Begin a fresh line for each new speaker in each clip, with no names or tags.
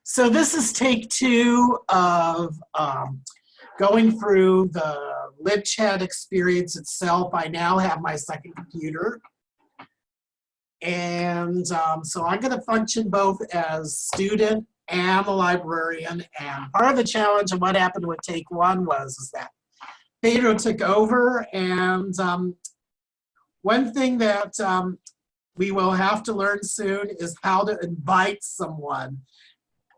So this is take 2 of going through the Libchat experience itself. I now have my second computer. And so I'm going to function both as student and the librarian. And part of the challenge of what happened with take 1 was that Pedro took over. And one thing that we will have to learn soon is how to invite someone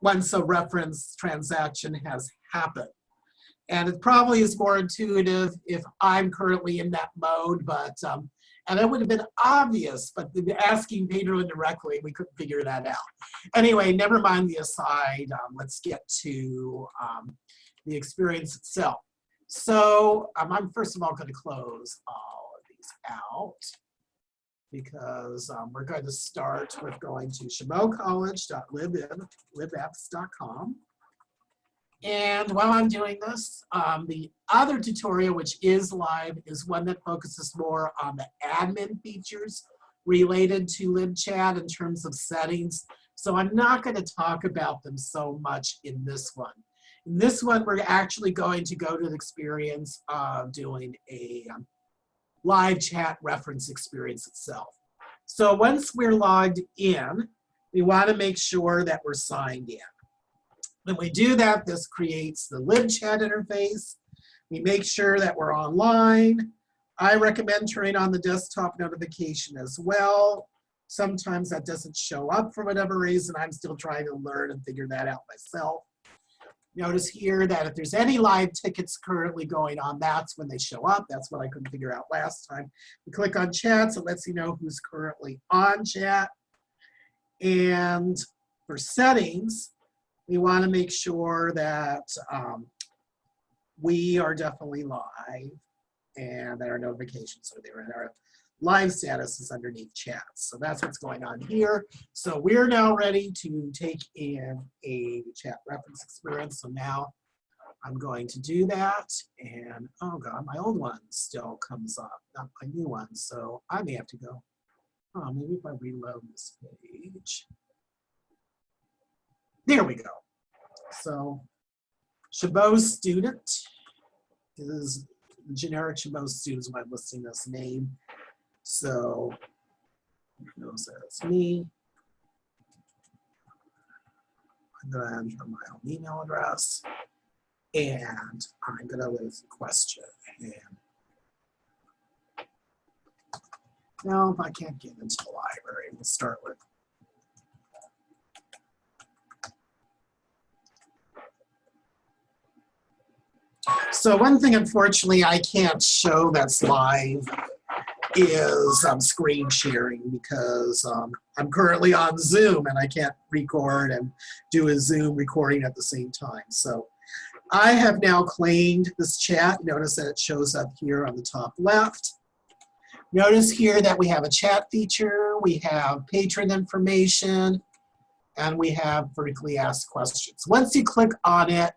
once a reference transaction has happened. And it probably is more intuitive if I'm currently in that mode, but, and it would have been obvious, but asking Pedro indirectly, we couldn't figure that out. Anyway, never mind the aside, let's get to the experience itself. So I'm first of all going to close all of these out, because we're going to start with going to chabotcollege.libapps.com. And while I'm doing this, the other tutorial, which is live, is one that focuses more on the admin features related to Libchat in terms of settings. So I'm not going to talk about them so much in this one. In this one, we're actually going to go to the experience of doing a live chat reference experience itself. So once we're logged in, we want to make sure that we're signed in. When we do that, this creates the Libchat interface. We make sure that we're online. I recommend turning on the desktop notification as well. Sometimes that doesn't show up for whatever reason. I'm still trying to learn and figure that out myself. Notice here that if there's any live tickets currently going on, that's when they show up. That's what I couldn't figure out last time. We click on chat, so it lets you know who's currently on chat. And for settings, we want to make sure that we are definitely live and that our notifications are there and our live status is underneath chat. So that's what's going on here. So we're now ready to take in a chat reference experience. So now I'm going to do that. And oh God, my old one still comes up, not my new one. So I may have to go, oh, maybe if I reload this page. There we go. So Chabot student is generic Chabot student is why I'm listing this name. So it knows that it's me. I'm going to enter my own email address, and I'm going to leave the question. And now, if I can't get into the library, we'll start with. So one thing, unfortunately, I can't show that's live is screen sharing, because I'm currently on Zoom and I can't record and do a Zoom recording at the same time. So I have now claimed this chat. Notice that it shows up here on the top left. Notice here that we have a chat feature, we have patron information, and we have frequently asked questions. Once you click on it,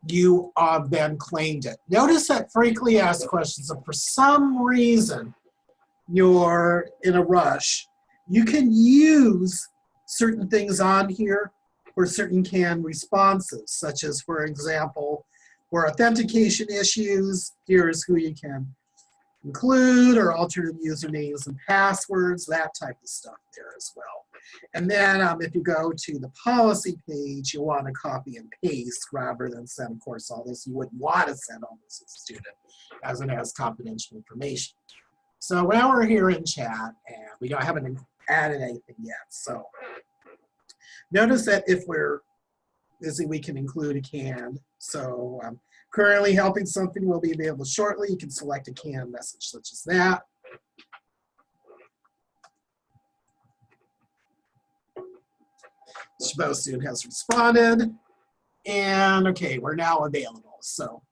you have then claimed it. Notice that frequently asked questions, if for some reason you're in a rush, you can use certain things on here for certain canned responses, such as, for example, for authentication issues, here's who you can include, or alternative usernames and passwords, that type of stuff there as well. And then if you go to the policy page, you want to copy and paste rather than send, of course, all this. You wouldn't want to send all this to the student, as it has confidential information. So now we're here in chat, and we haven't added anything yet. So notice that if we're busy, we can include a canned. So currently helping something will be available shortly. You can select a canned message such as that. Chabot student has responded, and okay, we're now available. So,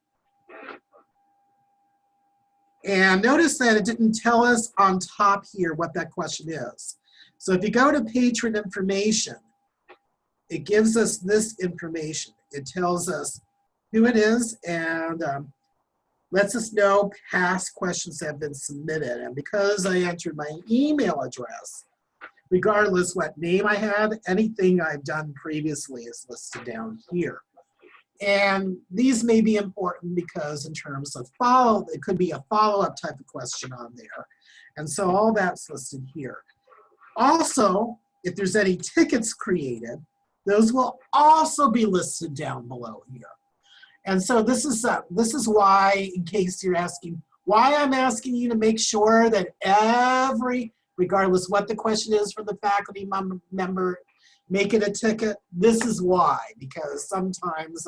and notice that it didn't tell us on top here what that question is. So if you go to patron information, it gives us this information. It tells us who it is and lets us know past questions have been submitted. And because I entered my email address, regardless what name I had, anything I've done previously is listed down here. And these may be important because in terms of it could be a follow-up type of question on there. And so all that's listed here. Also, if there's any tickets created, those will also be listed down below here. And so this is why, in case you're asking, why I'm asking you to make sure that regardless what the question is from the faculty member, make it a ticket. This is why, because sometimes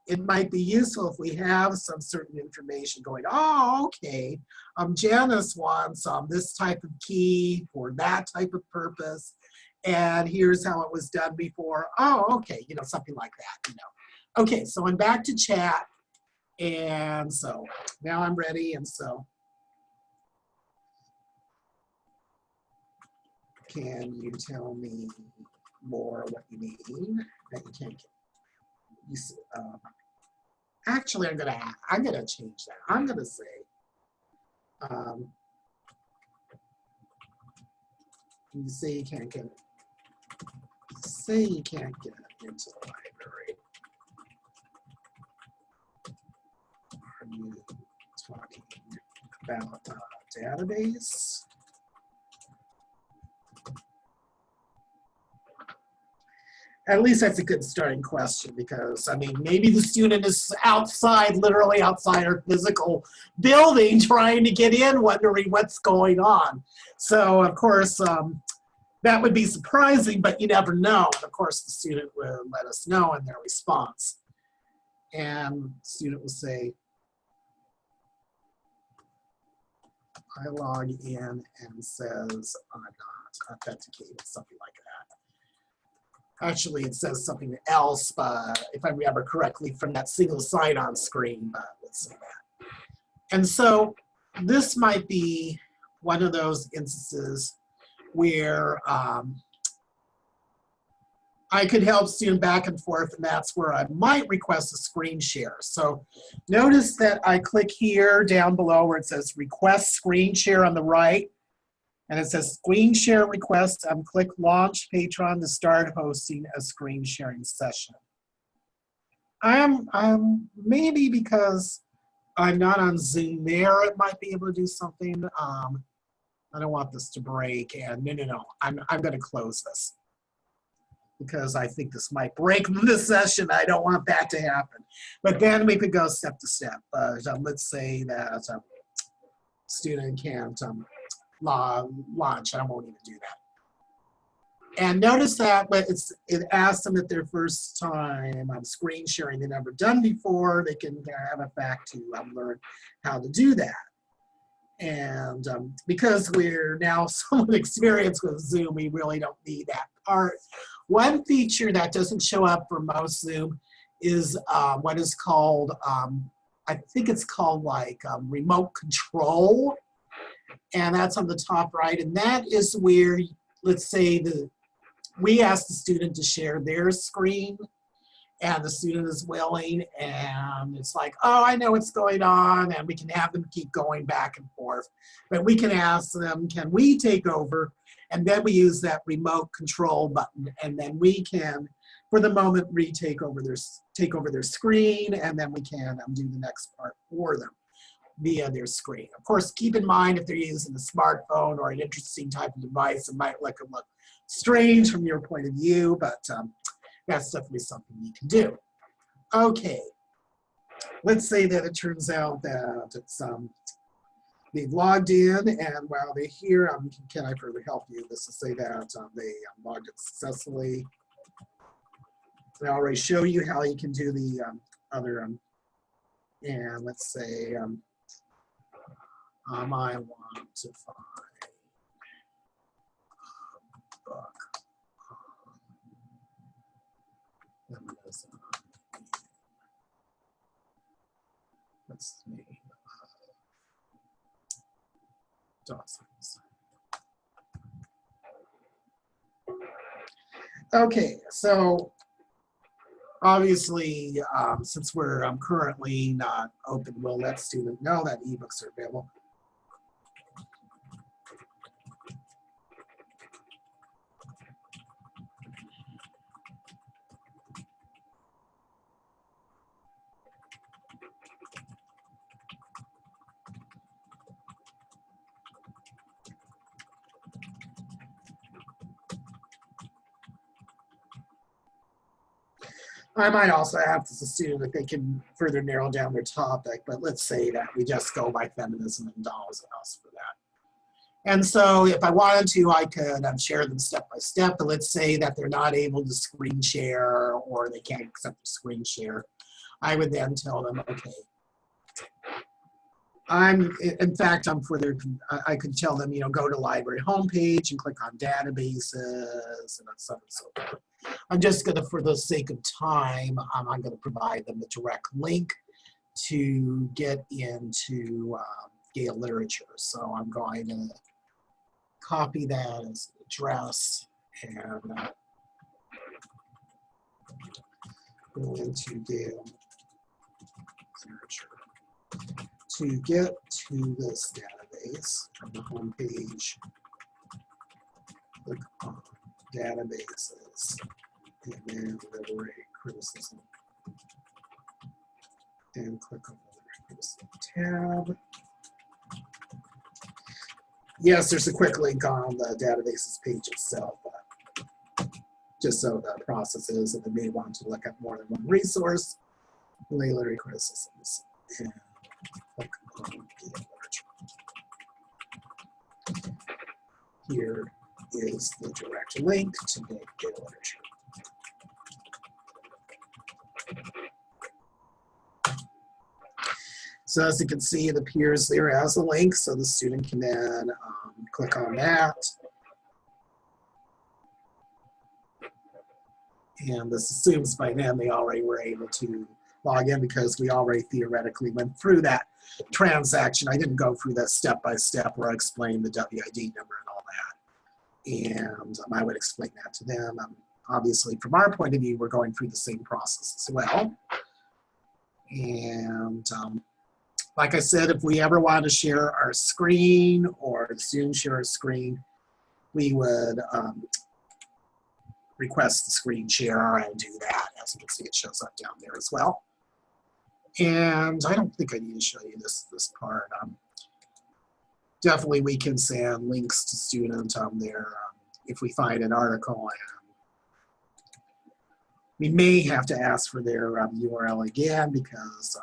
it might be useful if we have some certain information going, oh, okay, Janice wants this type of key for that type of purpose, and here's how it was done before. Oh, okay, you know, something like that, you know. Okay, so I'm back to chat, and so now I'm ready, and so can you tell me more what you mean that you can't get? Actually, I'm gonna change that. I'm gonna say, you say you can't get into the library. Are you talking about a database? At least that's a good starting question, because, I mean, maybe the student is outside, literally outside our physical building, trying to get in, wondering what's going on. So, of course, that would be surprising, but you never know. And of course, the student will let us know in their response. And the student will say, I log in and says I'm not authenticated, something like that. Actually, it says something else, but if I remember correctly from that single sign-on screen, but let's say that. And so this might be one of those instances where I could help student back and forth, and that's where I might request a screen share. So notice that I click here down below where it says request screen share on the right. And it says screen share request. Click launch Patreon to start hosting a screen sharing session. I'm maybe because I'm not on Zoom there, it might be able to do something. I don't want this to break, and no, I'm gonna close this because I think this might break the session. I don't want that to happen. But then we could go step to step. Let's say that a student can't launch. I won't even do that. And notice that, but it asks them at their first time screen sharing they've never done before. They can have a fact to learn how to do that. And because we're now somewhat experienced with Zoom, we really don't need that part. One feature that doesn't show up for most Zoom is what is called, I think it's called like remote control. And that's on the top right. And that is where, let's say, we ask the student to share their screen, and the student is willing, and it's like, oh, I know what's going on, and we can have them keep going back and forth. But we can ask them, can we take over? And then we use that remote control button, and then we can, for the moment, take over their screen, and then we can do the next part for them via their screen. Of course, keep in mind if they're using a smartphone or an interesting type of device, it might look strange from your point of view, but that's definitely something you can do. Okay, let's say that it turns out that it's they've logged in, and while they're here, can I further help you? This is say that they logged in successfully. I already show you how you can do the other, and let's say I want to find a book. Let's see. Dawson's. Okay, so obviously, since we're currently not open, we'll let students know that ebooks are available. I might also ask the student if they can further narrow down their topic, but let's say that we just go by feminism and dolls and house for that. And so if I wanted to, I could share them step by step, but let's say that they're not able to screen share or they can't accept the screen share. I would then tell them, okay, in fact, I could tell them, go to library homepage and click on databases and so on and so forth. I'm just going to, for the sake of time, I'm going to provide them the direct link to get into Gale literature. So I'm going to copy that as an address and go into Gale literature. To get to this database from the home page, click on databases and then literary criticism and click on the literary criticism tab. Yes, there's a quick link on the databases page itself, but just so the process is that they may want to look at more than one resource, literary criticisms, and click on Gale literature. Here is the direct link to Gale literature. So as you can see, it appears there as a link, so the student can then click on that. And this assumes by then they already were able to log in because we already theoretically went through that transaction. I didn't go through that step by step where I explained the WID number and all that. And I would explain that to them. Obviously, from our point of view, we're going through the same process as well. And like I said, if we ever want to share our screen or the student share a screen, we would request the screen share and do that. As you can see, it shows up down there as well. And I don't think I need to show you this part. Definitely we can send links to students there if we find an article. And we may have to ask for their URL again because,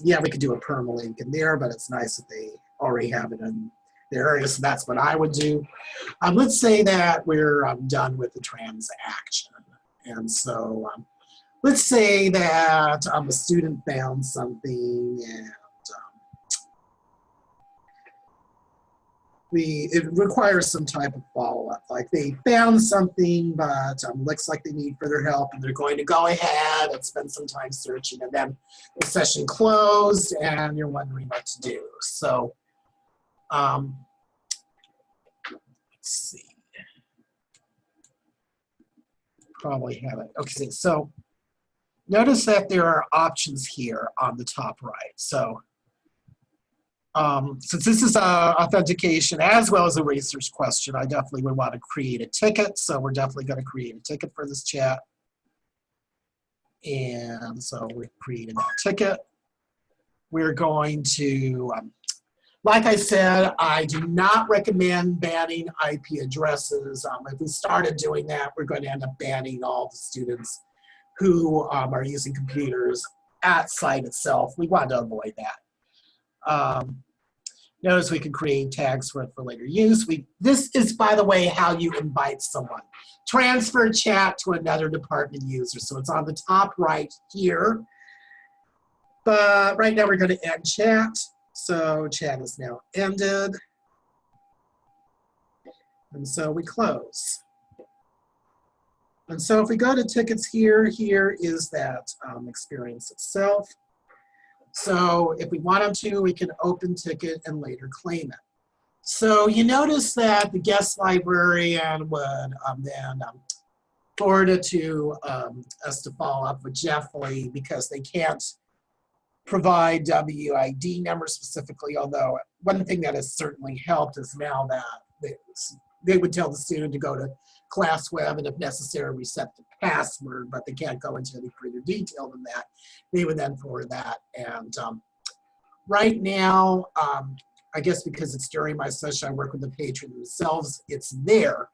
yeah, we could do a permalink in there, but it's nice that they already have it in their area, so that's what I would do. Let's say that we're done with the transaction. And so let's say that a student found something and it requires some type of follow-up. Like they found something, but looks like they need further help, and they're going to go ahead and spend some time searching, and then the session closed, and you're wondering what to do. So, let's see. Probably have it. Okay, so notice that there are options here on the top right. So, since this is authentication as well as a research question, I definitely would want to create a ticket. So we're definitely going to create a ticket for this chat. And so we're creating that ticket. We're going to, like I said, I do not recommend banning IP addresses. If we started doing that, we're going to end up banning all the students who are using computers at site itself. We want to avoid that. Notice we can create tags for later use. This is, by the way, how you invite someone. Transfer chat to another department user. So it's on the top right here. But right now we're going to end chat. So chat is now ended. And so we close. And so if we go to tickets here is that experience itself. So if we wanted to, we can open ticket and later claim it. So you notice that the guest librarian would then forward it to us to follow up with Jeffrey because they can't provide WID numbers specifically, although one thing that has certainly helped is now that they would tell the student to go to ClassWeb and if necessary reset the password, but they can't go into any further detail than that. They would then forward that. And right now, I guess because it's during my session, I work with the patron themselves, it's there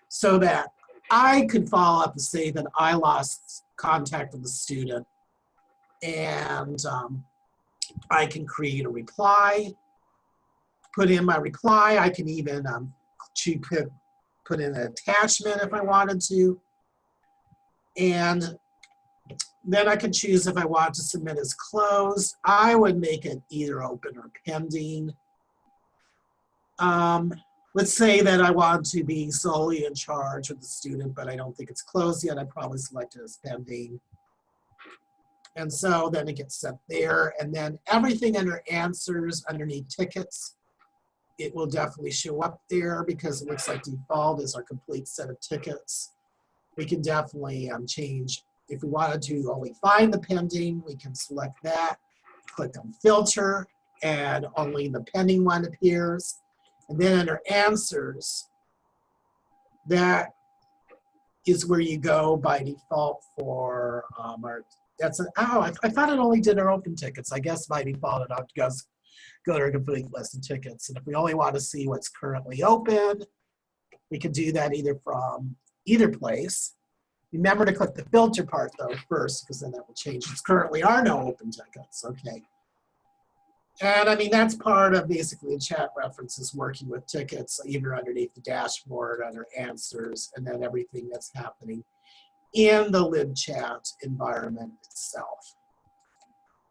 so that I could follow up and say that I lost contact with the student. And I can create a reply, put in my reply. I can even put in an attachment if I wanted to. And then I can choose if I want to submit as closed. I would make it either open or pending. Let's say that I want to be solely in charge of the student, but I don't think it's closed yet. I'd probably select it as pending. And so then it gets set there. And then everything under answers, underneath tickets, it will definitely show up there because it looks like default is our complete set of tickets. We can definitely change. If we wanted to only find the pending, we can select that, click on filter, and only the pending one appears. And then under answers, that is where you go by default for our, I thought it only did our open tickets. I guess by default it does go to our complete list of tickets. And if we only want to see what's currently open, we can do that either from either place. Remember to click the filter part though first, because then that will change. It's currently are no open tickets, okay. And I mean, that's part of basically the chat references working with tickets, either underneath the dashboard, under answers, and then everything that's happening in the Libchat environment itself.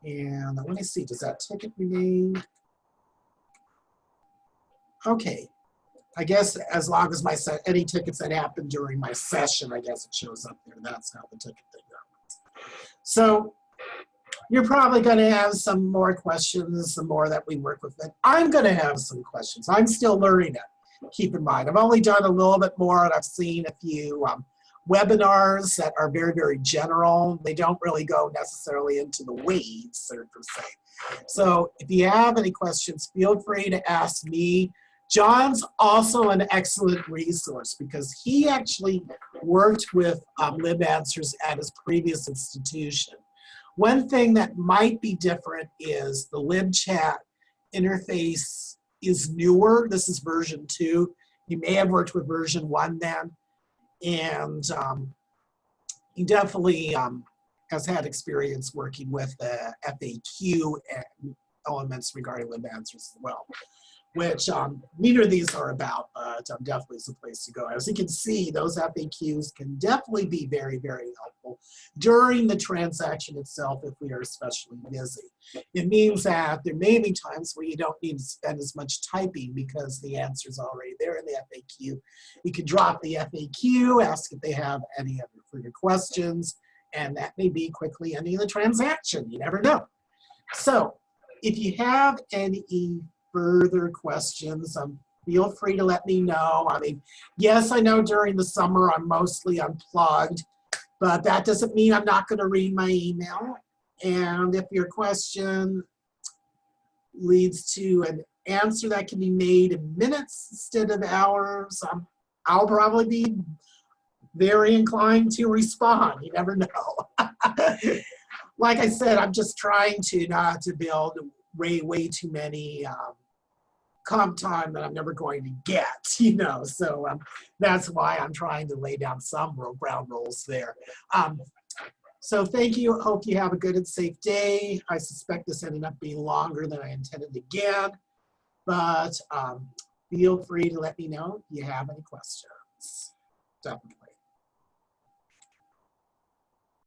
And let me see, does that ticket remain? Okay, I guess as long as any tickets that happen during my session, I guess it shows up there. That's how the ticket thing goes. So you're probably going to have some more questions, the more that we work with it. I'm going to have some questions. I'm still learning it. Keep in mind, I've only done a little bit more, and I've seen a few webinars that are very, very general. They don't really go necessarily into the weeds, per se. So if you have any questions, feel free to ask me. John's also an excellent resource because he actually worked with LibAnswers at his previous institution. One thing that might be different is the Libchat interface is newer. This is version 2. You may have worked with version 1 then. And he definitely has had experience working with the FAQ elements regarding LibAnswers as well, which neither of these are about, but definitely is a place to go. As you can see, those FAQs can definitely be very, very helpful during the transaction itself if we are especially busy. It means that there may be times where you don't need to spend as much typing because the answer is already there in the FAQ. You can drop the FAQ, ask if they have any other further questions, and that may be quickly ending the transaction. You never know. So if you have any further questions, feel free to let me know. I mean, yes, I know during the summer I'm mostly unplugged, but that doesn't mean I'm not going to read my email. And if your question leads to an answer that can be made in minutes instead of hours, I'll probably be very inclined to respond. You never know. Like I said, I'm just trying to not to build way too many comp time that I'm never going to get, you know. So that's why I'm trying to lay down some ground rules there. So thank you. Hope you have a good and safe day. I suspect this ended up being longer than I intended again, but feel free to let me know if you have any questions. Definitely.